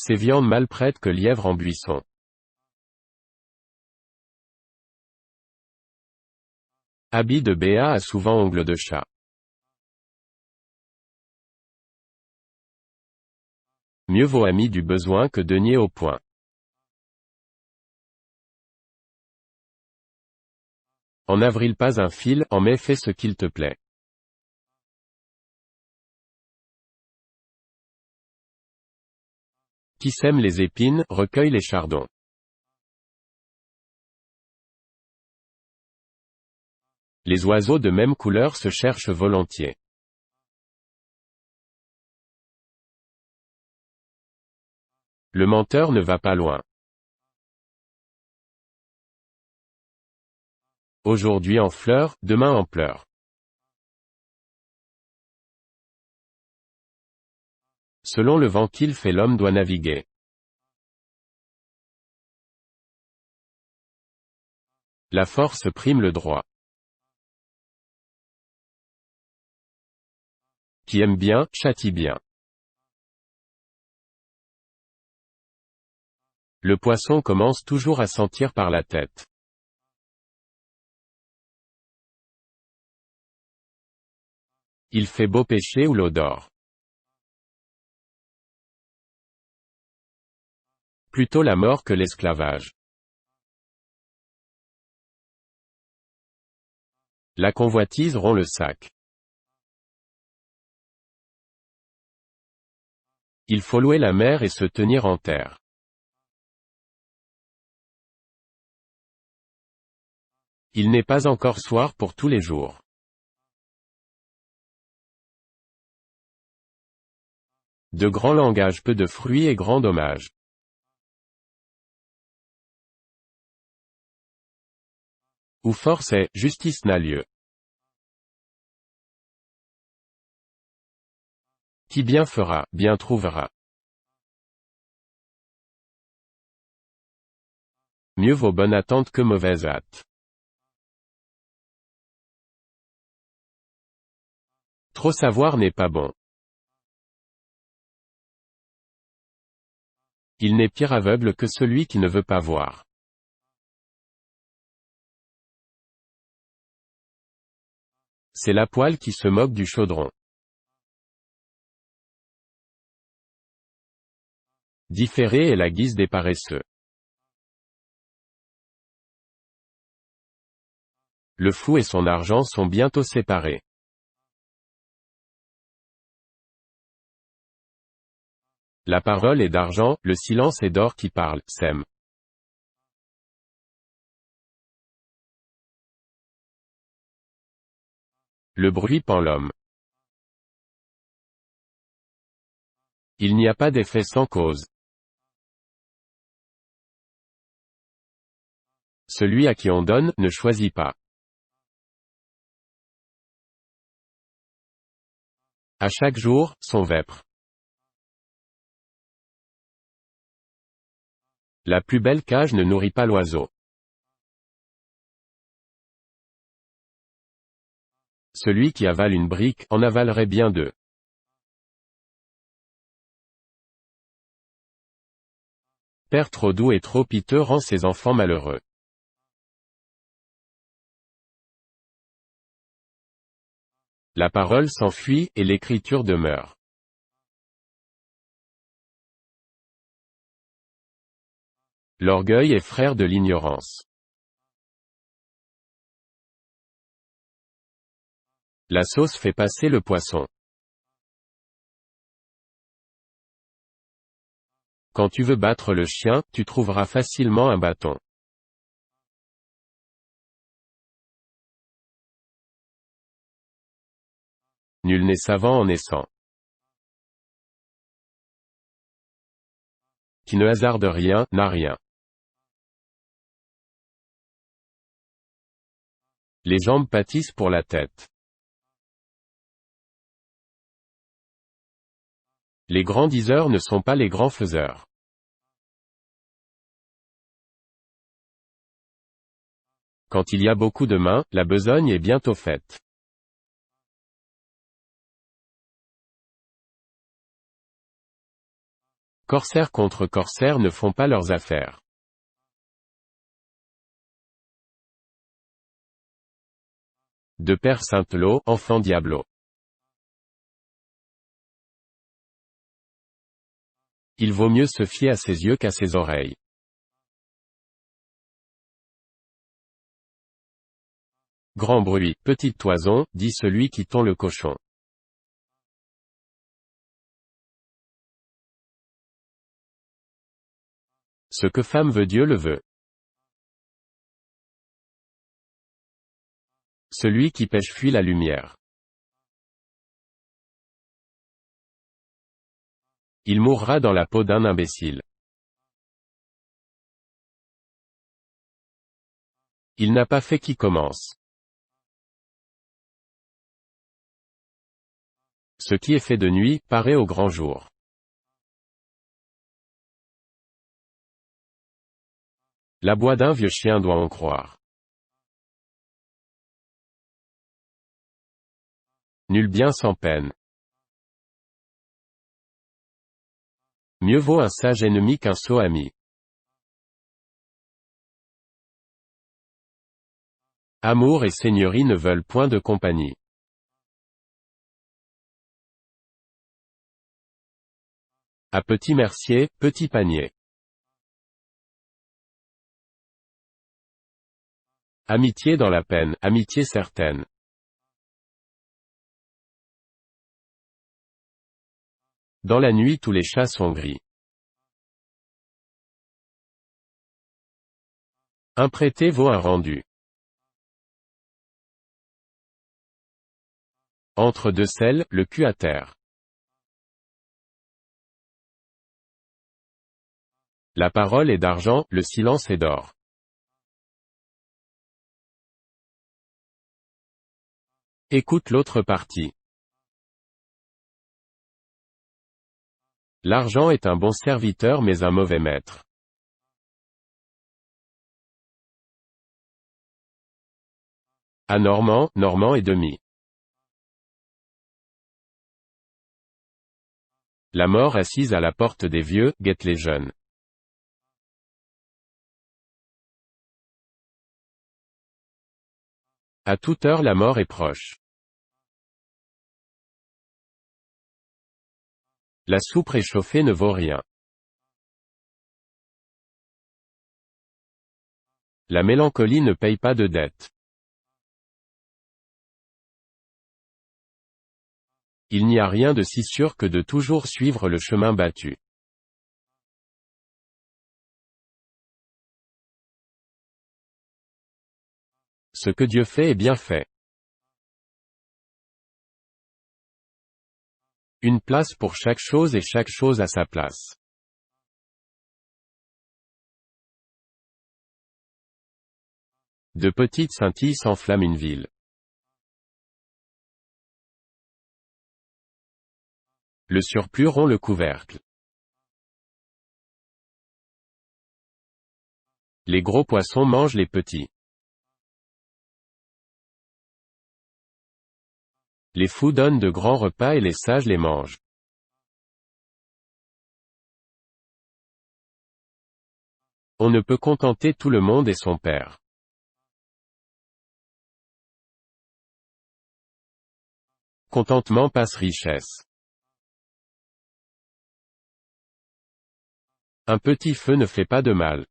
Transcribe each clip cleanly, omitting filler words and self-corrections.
c'est viande mal prête que lièvre en buisson. Habit de Béa a souvent ongles de chat. Mieux vaut ami du besoin que denier au point. En avril pas un fil, en mai fais ce qu'il te plaît. Qui sème les épines, recueille les chardons. Les oiseaux de même couleur se cherchent volontiers. Le menteur ne va pas loin. Aujourd'hui en fleurs, demain en pleurs. Selon le vent qu'il fait l'homme doit naviguer. La force prime le droit. Qui aime bien, châtie bien. Le poisson commence toujours à sentir par la tête. Il fait beau pêcher où l'eau dort. Plutôt la mort que l'esclavage. La convoitise rompt le sac. Il faut louer la mer et se tenir en terre. Il n'est pas encore soir pour tous les jours. De grands langages peu de fruits et grand dommage. Où force est, justice n'a lieu. Qui bien fera, bien trouvera. Mieux vaut bonne attente que mauvaise hâte. Trop savoir n'est pas bon. Il n'est pire aveugle que celui qui ne veut pas voir. C'est la poêle qui se moque du chaudron. Différer est la guise des paresseux. Le fou et son argent sont bientôt séparés. La parole est d'argent, le silence est d'or qui parle, sème. Le bruit pend l'homme. Il n'y a pas d'effet sans cause. Celui à qui on donne, ne choisit pas. À chaque jour, son vêpres. La plus belle cage ne nourrit pas l'oiseau. Celui qui avale une brique, en avalerait bien deux. Père trop doux et trop piteux rend ses enfants malheureux. La parole s'enfuit, et l'écriture demeure. L'orgueil est frère de l'ignorance. La sauce fait passer le poisson. Quand tu veux battre le chien, tu trouveras facilement un bâton. Nul n'est savant en naissant. Qui ne hasarde rien, n'a rien. Les jambes pâtissent pour la tête. Les grands diseurs ne sont pas les grands faiseurs. Quand il y a beaucoup de mains, la besogne est bientôt faite. Corsaires contre corsaires ne font pas leurs affaires. De Père Saint-Lô, enfant Diablo. Il vaut mieux se fier à ses yeux qu'à ses oreilles. Grand bruit, petite toison, dit celui qui tond le cochon. Ce que femme veut Dieu le veut. Celui qui pêche fuit la lumière. Il mourra dans la peau d'un imbécile. Il n'a pas fait qui commence. Ce qui est fait de nuit, paraît au grand jour. L'abois d'un vieux chien doit en croire. Nul bien sans peine. Mieux vaut un sage ennemi qu'un sot ami. Amour et seigneurie ne veulent point de compagnie. À petit mercier, petit panier. Amitié dans la peine, amitié certaine. Dans la nuit tous les chats sont gris. Un prêté vaut un rendu. Entre deux selles, le cul à terre. La parole est d'argent, le silence est d'or. Écoute l'autre partie. L'argent est un bon serviteur mais un mauvais maître. À Normand, Normand et demi. La mort assise à la porte des vieux, guette les jeunes. À toute heure la mort est proche. La soupe réchauffée ne vaut rien. La mélancolie ne paye pas de dette. Il n'y a rien de si sûr que de toujours suivre le chemin battu. Ce que Dieu fait est bien fait. Une place pour chaque chose et chaque chose à sa place. De petites scintilles s'enflamme une ville. Le surplus rompt le couvercle. Les gros poissons mangent les petits. Les fous donnent de grands repas et les sages les mangent. On ne peut contenter tout le monde et son père. Contentement passe richesse. Un petit feu ne fait pas de mal.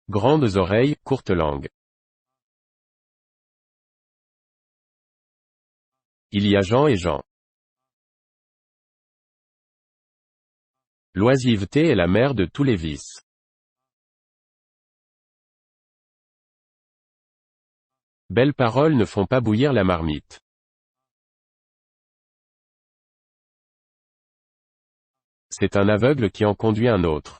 Grandes oreilles, courte langue. Il y a Jean et Jean. L'oisiveté est la mère de tous les vices. Belles paroles ne font pas bouillir la marmite. C'est un aveugle qui en conduit un autre.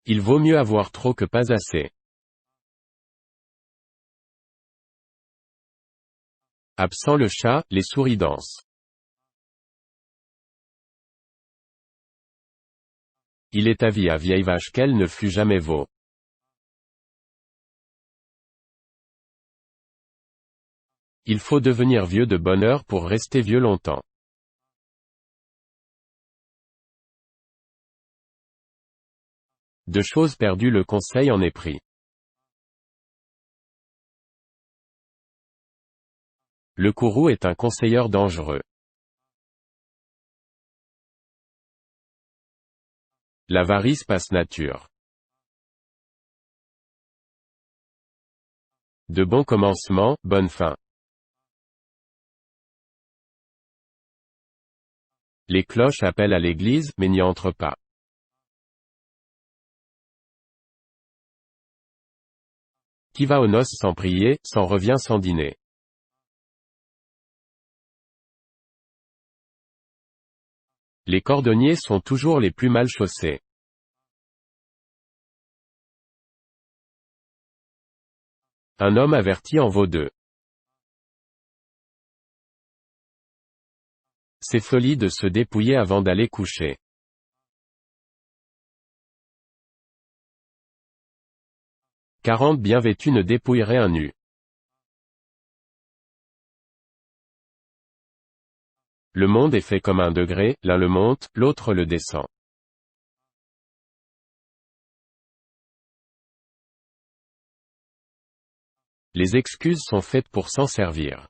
Il vaut mieux avoir trop que pas assez. Absent le chat, les souris dansent. Il est avis à vieille vache qu'elle ne fut jamais veau. Il faut devenir vieux de bonne heure pour rester vieux longtemps. De choses perdues le conseil en est pris. Le courroux est un conseilleur dangereux. L'avarice passe nature. De bons commencements, bonne fin. Les cloches appellent à l'église, mais n'y entrent pas. Qui va aux noces sans prier, s'en revient sans dîner. Les cordonniers sont toujours les plus mal chaussés. Un homme averti en vaut deux. C'est folie de se dépouiller avant d'aller coucher. « 40 bien vêtus ne dépouilleraient un nu. » Le monde est fait comme un degré, l'un le monte, l'autre le descend. Les excuses sont faites pour s'en servir.